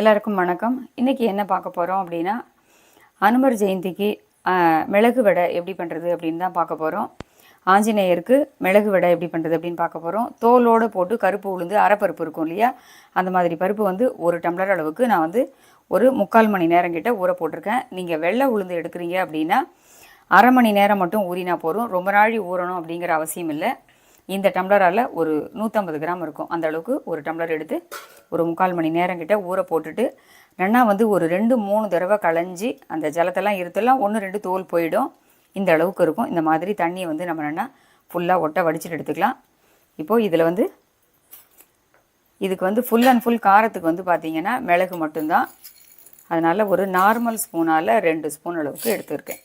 எல்லாருக்கும் வணக்கம். இன்றைக்கி என்ன பார்க்க போகிறோம் அப்படின்னா, அனுமர் ஜெயந்திக்கு மிளகு வடை எப்படி பண்ணுறது அப்படின்னு தான் பார்க்க போகிறோம். ஆஞ்சநேயருக்கு மிளகு வடை எப்படி பண்ணுறது அப்படின்னு பார்க்க போகிறோம். தோலோடு போட்டு கருப்பு உளுந்து அரைப்பருப்பு இருக்கும் இல்லையா, அந்த மாதிரி பருப்பு வந்து 1 டம்ளர் அளவுக்கு நான் வந்து ஒரு 3/4 மணி நேரம் கிட்ட ஊற போட்டிருக்கேன். நீங்கள் வெள்ளை உளுந்து எடுக்கிறீங்க அப்படின்னா அரை மணி நேரம் மட்டும் ஊறினா போதும். ரொம்ப நாள் ஊறணும் அப்படிங்கிற அவசியம் இல்லை. இந்த டம்ளரால் ஒரு 150 கிராம் இருக்கும். அந்த அளவுக்கு ஒரு டம்ளர் எடுத்து ஒரு 3/4 மணி நேரம் கிட்ட ஊற போட்டுட்டு நல்லா வந்து ஒரு 2-3 தடவை களைஞ்சி அந்த ஜலத்தெல்லாம் இருத்தெல்லாம் 1-2 தோல் போயிடும். இந்த அளவுக்கு இருக்கும். இந்த மாதிரி தண்ணியை வந்து நம்ம நல்லா ஃபுல்லாக ஒட்ட வடிச்சிட்டு எடுத்துக்கலாம். இப்போது இதில் வந்து இதுக்கு வந்து ஃபுல் அண்ட் ஃபுல் காரத்துக்கு வந்து பார்த்திங்கன்னா மிளகு மட்டும்தான். அதனால் ஒரு நார்மல் ஸ்பூனால் 2 ஸ்பூன் அளவுக்கு எடுத்துருக்கேன்.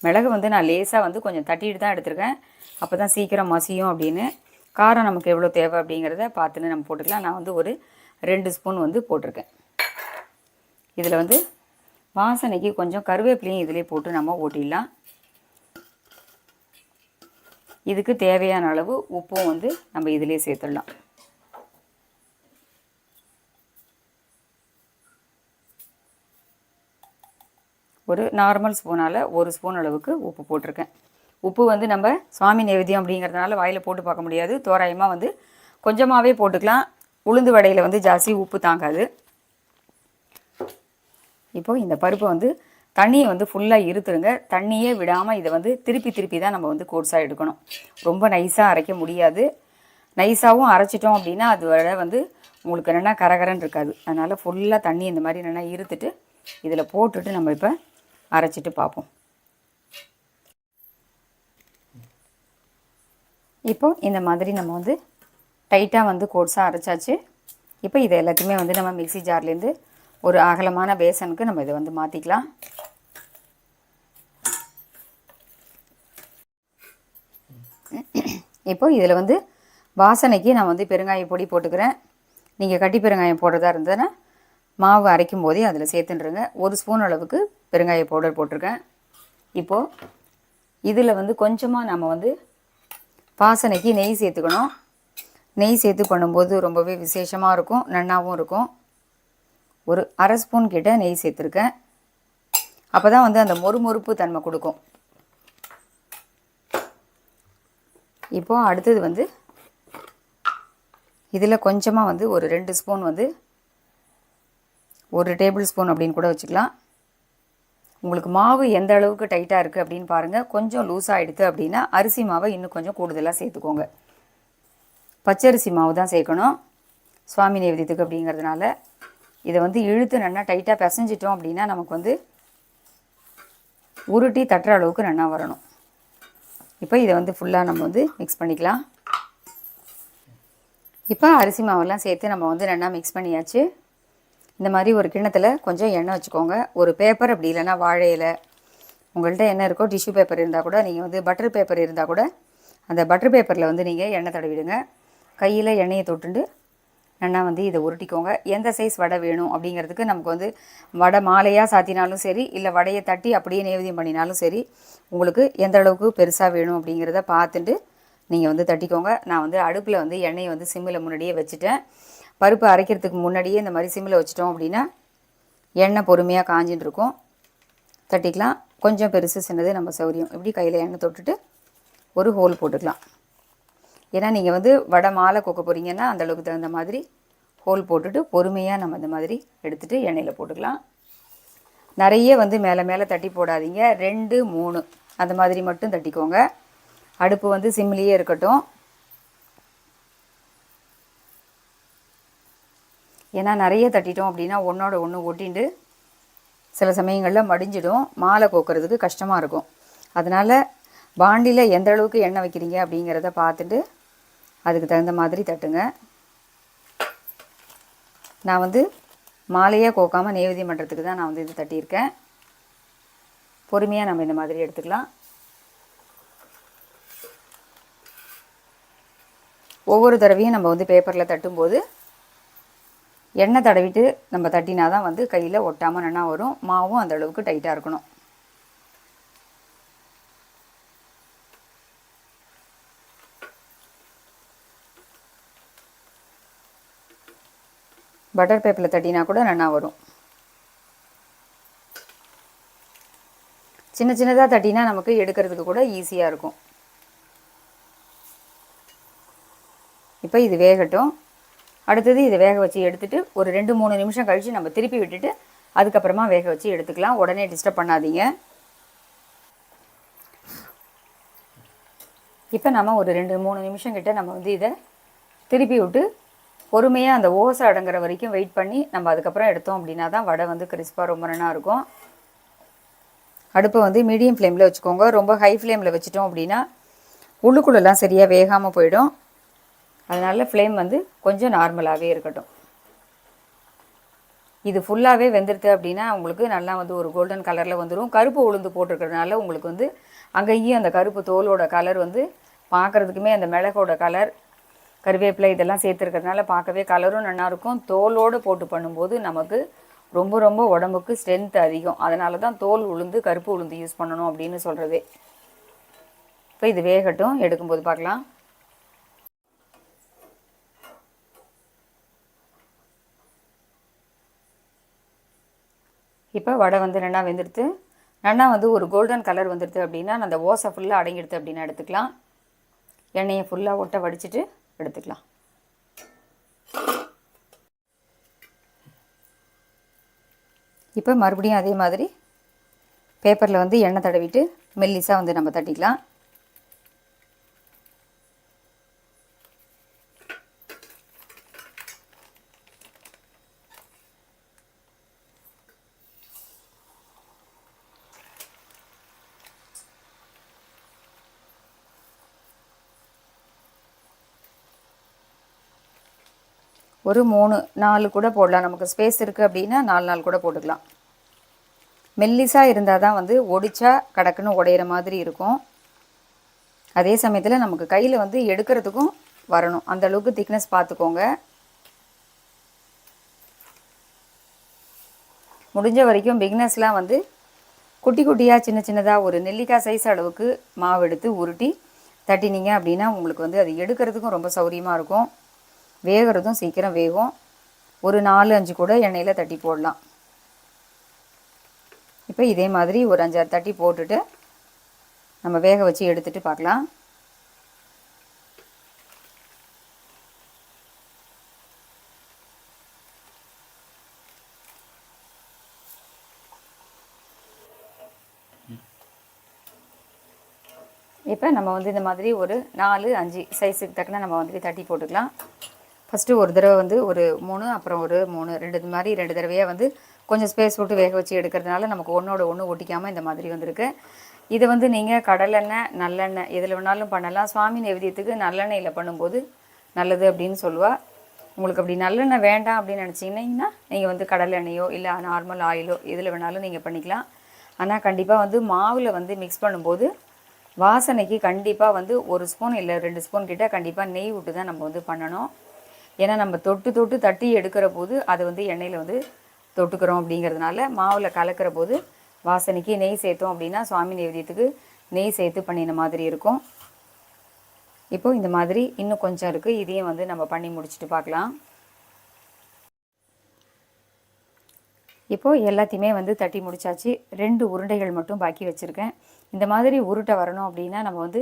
மிளகு வந்து நான் லேசாக வந்து கொஞ்சம் தட்டிட்டு தான் எடுத்திருக்கேன். அப்போ தான் சீக்கிரம் மசியும் அப்படின்னு. காரம் நமக்கு எவ்வளோ தேவை அப்படிங்கிறத பார்த்துன்னு நம்ம போட்டுக்கலாம். நான் வந்து ஒரு 2 ஸ்பூன் வந்து போட்டிருக்கேன். இதில் வந்து வாசனைக்கு கொஞ்சம் கருவேப்பிலையும் இதிலே போட்டு நம்ம ஓட்டிடலாம். இதுக்கு தேவையான அளவு உப்பும் வந்து நம்ம இதிலே சேர்த்துடலாம். ஒரு நார்மல் ஸ்பூனால் 1 ஸ்பூன் அளவுக்கு உப்பு போட்டிருக்கேன். உப்பு வந்து நம்ம சுவாமி நைவேத்தியம் அப்படிங்கிறதுனால வாயில் போட்டு பார்க்க முடியாது. தோராயமாக வந்து கொஞ்சமாகவே போட்டுக்கலாம். உளுந்து வடையில் வந்து ஜாஸ்தி உப்பு தாங்காது. இப்போது இந்த பருப்பை வந்து தண்ணியை வந்து ஃபுல்லாக இருத்துருங்க. தண்ணியே விடாமல் இதை வந்து திருப்பி தான் நம்ம வந்து கோர்ஸாக எடுக்கணும். ரொம்ப நைஸாக அரைக்க முடியாது. நைஸாகவும் அரைச்சிட்டோம் அப்படின்னா அது வரை வந்து உங்களுக்கு என்னென்னா கரகரன்னு இருக்காது. அதனால் ஃபுல்லாக தண்ணி இந்த மாதிரி என்னென்னா இருத்துட்டு இதில் போட்டுட்டு நம்ம இப்போ அரைச்சிட்டு பார்ப்போம். இப்போது இந்த மாதிரி நம்ம வந்து டைட்டாக வந்து கோர்ஸாக அரைச்சாச்சு. இப்போ இதை எல்லாத்தையுமே வந்து நம்ம மிக்ஸி ஜார்லேருந்து ஒரு அகலமான பேசனுக்கு நம்ம இதை வந்து மாற்றிக்கலாம். இப்போது இதில் வந்து வாசனைக்கு நான் வந்து பெருங்காய பொடி போட்டுக்கிறேன். நீங்கள் கட்டி பெருங்காயம் போடுறதா இருந்ததுன்னா மாவு அரைக்கும் போதே அதில் சேர்த்துட்டுருங்க. 1 ஸ்பூன் அளவுக்கு பெருங்காய பவுடர் போட்டிருக்கேன். இப்போது இதில் வந்து கொஞ்சமாக நம்ம வந்து வாசனைக்கு நெய் சேர்த்துக்கணும். நெய் சேர்த்து பண்ணும்போது ரொம்பவே விசேஷமாக இருக்கும், நன்னாவும் இருக்கும். ஒரு அரை ஸ்பூன் கிட்ட நெய் சேர்த்துருக்கேன். அப்போ தான் வந்து அந்த மொறுமொறுப்பு தன்மை கொடுக்கும். இப்போது அடுத்தது வந்து இதில் கொஞ்சமாக வந்து ஒரு 2 ஸ்பூன் வந்து 1 டேபிள் ஸ்பூன் அப்படின்னு கூட வச்சுக்கலாம். உங்களுக்கு மாவு எந்த அளவுக்கு டைட்டாக இருக்குது அப்படின்னு பாருங்கள். கொஞ்சம் லூஸாக எடுத்து அப்படின்னா அரிசி மாவை இன்னும் கொஞ்சம் கூடுதலாக சேர்த்துக்கோங்க. பச்சரிசி மாவு தான் சேர்க்கணும் சுவாமி நைவேத்தியத்துக்கு அப்படிங்கிறதுனால. இதை வந்து இழுத்து நல்லா டைட்டாக பிசைஞ்சிட்டோம் அப்படின்னா நமக்கு வந்து உருட்டி தட்டுற அளவுக்கு நல்லா வரணும். இப்போ இதை வந்து ஃபுல்லாக நம்ம வந்து மிக்ஸ் பண்ணிக்கலாம். இப்போ அரிசி மாவெல்லாம் சேர்த்து நம்ம வந்து நல்லா மிக்ஸ் பண்ணியாச்சு. இந்த மாதிரி ஒரு கிண்ணத்தில் கொஞ்சம் எண்ணெய் வச்சுக்கோங்க. ஒரு பேப்பர் அப்படி இல்லைன்னா வாழை இலை, உங்கள்கிட்ட என்ன இருக்கோ டிஷ்யூ பேப்பர் இருந்தால் கூட, நீங்கள் வந்து பட்டர் பேப்பர் இருந்தால் கூட அந்த பட்டர் பேப்பரில் வந்து நீங்கள் எண்ணெய் தடவிடுங்க. கையில் எண்ணெயை தொட்டுண்டு நல்லா வந்து இதை உருட்டிக்கோங்க. எந்த சைஸ் வடை வேணும் அப்படிங்கிறதுக்கு நமக்கு வந்து வடை மாலையாக சாத்தினாலும் சரி, இல்லை வடையை தட்டி அப்படியே நைவேத்தியம் பண்ணினாலும் சரி, உங்களுக்கு எந்த அளவுக்கு பெருசாக வேணும் அப்படிங்கிறத பார்த்துட்டு நீங்கள் வந்து தட்டிக்கோங்க. நான் வந்து அடுப்பில் வந்து எண்ணெயை வந்து சிம்மில் முன்னாடியே வச்சுட்டேன். பருப்பு அரைக்கிறதுக்கு முன்னாடியே இந்த மாதிரி சிம்மில் வச்சிட்டோம் அப்படின்னா எண்ணெய் பொறுமையாக காஞ்சின்னு இருக்கும். தட்டிக்கலாம். கொஞ்சம் பெருசு சின்னது நம்ம சௌரியம். இப்படி கையில் எண்ணெய் தொட்டுட்டு ஒரு ஹோல் போட்டுக்கலாம். ஏன்னா நீங்கள் வந்து வடை மாலை கொக்க போகிறீங்கன்னா அந்தளவுக்கு தகுந்த மாதிரி ஹோல் போட்டுட்டு பொறுமையாக நம்ம இந்த மாதிரி எடுத்துகிட்டு எண்ணெயில் போட்டுக்கலாம். நிறைய வந்து மேலே தட்டி போடாதீங்க. 2-3 அந்த மாதிரி மட்டும் தட்டிக்கோங்க. அடுப்பு வந்து சிம்லேயே இருக்கட்டும். ஏன்னா நிறைய தட்டிட்டோம் அப்படின்னா ஒன்றோட ஒன்று ஒட்டிண்டு சில சமயங்களில் மடிஞ்சிடும். மாலை கோக்கிறதுக்கு கஷ்டமாக இருக்கும். அதனால் பாண்டியில் எந்த அளவுக்கு எண்ணெய் வைக்கிறீங்க அப்படிங்கிறத பார்த்துட்டு அதுக்கு தகுந்த மாதிரி தட்டுங்க. நான் வந்து மாலையாக கோக்காமல் நைவேத்தியம் பண்ணுறதுக்கு தான் நான் வந்து இது தட்டியிருக்கேன். பொறுமையாக நம்ம இந்த மாதிரி எடுத்துக்கலாம். ஒவ்வொரு தடவையும் நம்ம வந்து பேப்பரில் தட்டும்போது எண்ணெய் தடவிட்டு நம்ம தட்டினா தான் வந்து கையில் ஒட்டாமல் நல்லா வரும். மாவும் அந்த அளவுக்கு டைட்டாக இருக்கணும். பட்டர் பேப்பரில் தட்டினா கூட நல்லா வரும். சின்ன சின்னதாக தட்டினா நமக்கு எடுக்கிறதுக்கு கூட ஈஸியாக இருக்கும். இப்போ இது வேகட்டும். அடுத்தது இதை வேக வச்சு எடுத்துகிட்டு ஒரு 2-3 நிமிஷம் கழித்து நம்ம திருப்பி விட்டுட்டு அதுக்கப்புறமா வேக வச்சு எடுத்துக்கலாம். உடனே டிஸ்டர்ப் பண்ணாதீங்க. இப்போ நம்ம ஒரு 2-3 நிமிஷம் கிட்ட நம்ம வந்து இதை திருப்பி விட்டு பொறுமையாக அந்த ஓசை அடங்குற வரைக்கும் வெயிட் பண்ணி நம்ம அதுக்கப்புறம் எடுத்தோம் அப்படின்னா தான் வடை வந்து கிறிஸ்பாக ரொம்ப நல்லா இருக்கும். அடுப்பை வந்து மீடியம் ஃப்ளேமில் வச்சுக்கோங்க. ரொம்ப ஹை ஃப்ளேமில் வச்சுட்டோம் அப்படின்னா உள்ளுக்குள்ளெல்லாம் சரியாக வேகாமல் போயிடும். அதனால் ஃப்ளேம் வந்து கொஞ்சம் நார்மலாகவே இருக்கட்டும். இது ஃபுல்லாகவே வெந்துடுது அப்படின்னா உங்களுக்கு நல்லா வந்து ஒரு கோல்டன் கலரில் வந்துடும். கருப்பு உளுந்து போட்டிருக்கிறதுனால உங்களுக்கு வந்து அங்கேயும் அந்த கருப்பு தோலோட கலர் வந்து பார்க்குறதுக்குமே அந்த மிளகோட கலர், கருவேப்பிலை இதெல்லாம் சேர்த்துருக்கிறதுனால பார்க்கவே கலரும் நல்லாயிருக்கும். தோலோடு போட்டு பண்ணும்போது நமக்கு ரொம்ப ரொம்ப உடம்புக்கு ஸ்ட்ரென்த் அதிகம். அதனால தான் தோல் உளுந்து கருப்பு உளுந்து யூஸ் பண்ணணும் அப்படின்னு சொல்கிறதே. இப்போ இது வேகட்டும், எடுக்கும்போது பார்க்கலாம். இப்போ வடை வந்து நல்லா வெந்துடுத்து, நல்லா வந்து ஒரு கோல்டன் கலர் வந்துடுது அப்படின்னா அந்த ஓசை ஃபுல்லாக அடங்கிடுது அப்படின்னா எடுத்துக்கலாம். எண்ணெயை ஃபுல்லாக ஒட்ட வடிச்சிட்டு எடுத்துக்கலாம். இப்போ மறுபடியும் அதே மாதிரி பேப்பரில் வந்து எண்ணெய் தடவிட்டு மெல்லிஸாக வந்து நம்ம தட்டிக்கலாம். ஒரு 3-4 கூட போடலாம். நமக்கு ஸ்பேஸ் இருக்குது அப்படின்னா 4 கூட போட்டுக்கலாம். மெல்லிஸாக இருந்தால் தான் வந்து ஒடிச்சா கடக்குன்னு உடையிற மாதிரி இருக்கும். அதே சமயத்தில் நமக்கு கையில் வந்து எடுக்கிறதுக்கும் வரணும். அந்த அளவுக்கு திக்னஸ் பார்த்துக்கோங்க. முடிஞ்ச வரைக்கும் பிகினர்ஸ்லாம் வந்து குட்டி குட்டியாக சின்ன சின்னதாக ஒரு நெல்லிக்காய் சைஸ் அளவுக்கு மாவு எடுத்து உருட்டி தட்டினீங்க அப்படின்னா உங்களுக்கு வந்து அது எடுக்கிறதுக்கும் ரொம்ப சௌரியமாக இருக்கும். வேகிறதும் சீக்கிரம் வேகும். ஒரு 4-5 கூட எண்ணெயில் தட்டி போடலாம். இப்போ இதே மாதிரி ஒரு 5-6 தட்டி போட்டுட்டு நம்ம வேக வச்சு எடுத்துகிட்டு பார்க்கலாம். இப்போ நம்ம வந்து இந்த மாதிரி ஒரு 4-5 சைஸுக்கு தக்கன நம்ம வந்துட்டு தட்டி போட்டுக்கலாம். ஃபஸ்ட்டு ஒரு தடவை வந்து ஒரு 3, அப்புறம் ஒரு 3, 2 மாதிரி 2 தடவையாக வந்து கொஞ்சம் ஸ்பேஸ் விட்டு வேக வச்சு எடுக்கிறதுனால நமக்கு ஒன்றோட ஒன்று ஒட்டிக்காமல் இந்த மாதிரி வந்திருக்கு. இதை வந்து நீங்கள் கடலெண்ணெய், நல்லெண்ணெய் எதில் வேணாலும் பண்ணலாம். சுவாமி நைவேத்தியத்துக்கு நல்லெண்ணெயில் பண்ணும்போது நல்லது அப்படின்னு சொல்லுவாள். உங்களுக்கு அப்படி நல்லெண்ணெய் வேண்டாம் அப்படின்னு நினச்சிங்கன்னா நீங்கள் வந்து கடலை எண்ணெயோ இல்லை நார்மல் ஆயிலோ எதில் வேணாலும் நீங்கள் பண்ணிக்கலாம். ஆனால் கண்டிப்பாக வந்து மாவில் வந்து மிக்ஸ் பண்ணும்போது வாசனைக்கு கண்டிப்பாக வந்து 1 ஸ்பூன் இல்லை 2 ஸ்பூன் கிட்ட கண்டிப்பாக நெய் விட்டு தான் நம்ம வந்து பண்ணணும். ஏன்னா நம்ம தொட்டு தட்டி எடுக்கிற போது அது வந்து எண்ணெயில் வந்து தொட்டுக்கிறோம். அப்படிங்கிறதுனால மாவில் கலக்கிற போது வாசனைக்கு நெய் சேர்த்தோம் அப்படின்னா சுவாமி நைவேத்தியத்துக்கு நெய் சேர்த்து பண்ணின மாதிரி இருக்கும். இப்போது இந்த மாதிரி இன்னும் கொஞ்சம் இருக்குது. இதையும் வந்து நம்ம பண்ணி முடிச்சுட்டு பார்க்கலாம். இப்போது எல்லாத்தையுமே வந்து தட்டி முடிச்சாச்சு. 2 உருண்டைகள் மட்டும் பாக்கி வச்சுருக்கேன். இந்த மாதிரி உருட்டை வரணும் அப்படின்னா நம்ம வந்து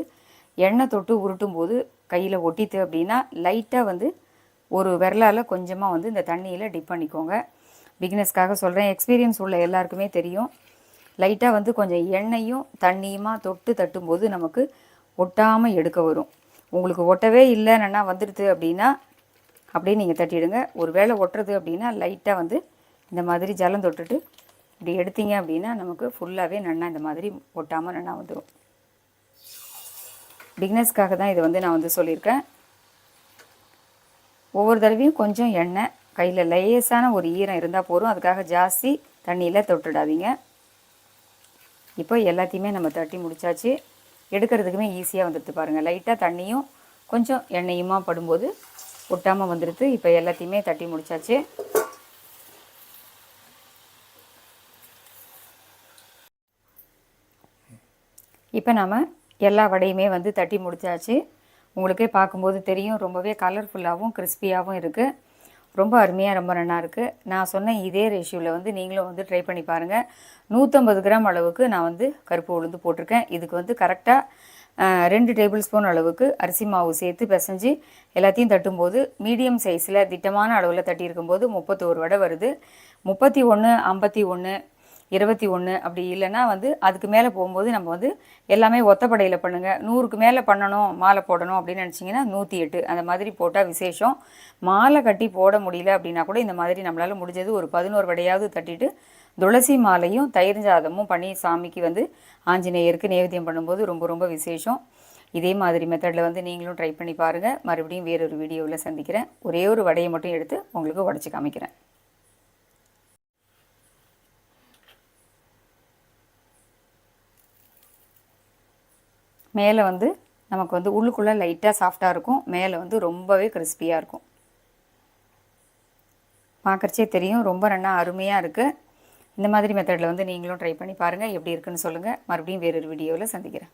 எண்ணெய் தொட்டு உருட்டும் போது கையில் ஒட்டித்து அப்படின்னா லைட்டாக வந்து ஒரு விரலால் கொஞ்சமாக வந்து இந்த தண்ணியில் டிப் பண்ணிக்கோங்க. பிகினஸ்க்காக சொல்கிறேன். எக்ஸ்பீரியன்ஸ் உள்ள எல்லாருக்குமே தெரியும். லைட்டாக வந்து கொஞ்சம் எண்ணெயும் தண்ணியுமா தொட்டு தட்டும்போது நமக்கு ஒட்டாமல் எடுக்க வரும். உங்களுக்கு ஒட்டவே இல்லைன்னா வந்துடுது அப்படின்னா அப்படியே நீங்கள் தட்டிடுங்க. ஒரு வேளை ஒட்டுறது அப்படின்னா லைட்டாக வந்து இந்த மாதிரி ஜலம் தொட்டுட்டு இப்படி எடுத்தீங்க அப்படின்னா நமக்கு ஃபுல்லாகவே நன்னா இந்த மாதிரி ஒட்டாமல் நன்னா வந்துடும். பிகினஸ்க்காக தான் இதை வந்து நான் வந்து சொல்லியிருக்கேன். ஒவ்வொரு தடவையும் கொஞ்சம் எண்ணெய் கையில் லேசான ஒரு ஈரம் இருந்தால் போதும். அதுக்காக ஜாஸ்தி தண்ணியில் தொட்டுடாதீங்க. இப்போ எல்லாத்தையுமே நம்ம தட்டி முடிச்சாச்சு. எடுக்கிறதுக்குமே ஈஸியாக வந்துடுது பாருங்கள். லைட்டாக தண்ணியும் கொஞ்சம் எண்ணெயுமா படும்போது ஒட்டாமல் வந்துடுது. இப்போ எல்லாத்தையுமே தட்டி முடிச்சாச்சு. இப்போ நாம் எல்லா வடையுமே வந்து தட்டி முடிச்சாச்சு. உங்களுக்கே பார்க்கும்போது தெரியும் ரொம்பவே கலர்ஃபுல்லாகவும் கிறிஸ்பியாகவும் இருக்குது. ரொம்ப அருமையாக ரொம்ப நல்லா இருக்குது. நான் சொன்ன இதே ரேஷியோவில் வந்து நீங்களும் வந்து ட்ரை பண்ணி பாருங்கள். 150 கிராம் அளவுக்கு நான் வந்து கருப்பு உளுந்து போட்டிருக்கேன். இதுக்கு வந்து கரெக்டாக 2 டேபிள் ஸ்பூன் அளவுக்கு அரிசி மாவு சேர்த்து பிசைஞ்சு எல்லாத்தையும் தட்டும்போது மீடியம் சைஸில் திட்டமான அளவில் தட்டி இருக்கும்போது 31 வடை வருது. 31, 51, 21 அப்படி இல்லைன்னா வந்து அதுக்கு மேலே போகும்போது நம்ம வந்து எல்லாமே ஒத்தப்படையில் பண்ணுங்கள். 100க்கு மேலே பண்ணணும் மாலை போடணும் அப்படின்னு நினச்சிங்கன்னா 108 அந்த மாதிரி போட்டால் விசேஷம். மாலை கட்டி போட முடியல அப்படின்னா கூட இந்த மாதிரி நம்மளால் முடிஞ்சது ஒரு 11 வடையாவது தட்டிட்டு துளசி மாலையும் தயிர் சாதமும் பண்ணி சாமிக்கு வந்து ஆஞ்சநேயருக்கு நைவேத்தியம் பண்ணும்போது ரொம்ப ரொம்ப விசேஷம். இதே மாதிரி மெத்தடில் வந்து நீங்களும் ட்ரை பண்ணி பாருங்கள். மறுபடியும் வேறொரு வீடியோவில் சந்திக்கிறேன். ஒரே ஒரு வடையை மட்டும் எடுத்து உங்களுக்கு உடச்சி காமிக்கிறேன். மேலே வந்து நமக்கு வந்து உள்ளுக்குள்ளே லைட்டாக சாஃப்டாக இருக்கும், மேலே வந்து ரொம்பவே கிறிஸ்பியாக இருக்கும். பார்க்குறச்சே தெரியும் ரொம்ப நல்லா அருமையாக இருக்குது. இந்த மாதிரி மெத்தடில் வந்து நீங்களும் ட்ரை பண்ணி பாருங்கள். எப்படி இருக்குன்னு சொல்லுங்கள். மறுபடியும் வேறொரு வீடியோவில் சந்திக்கிறேன்.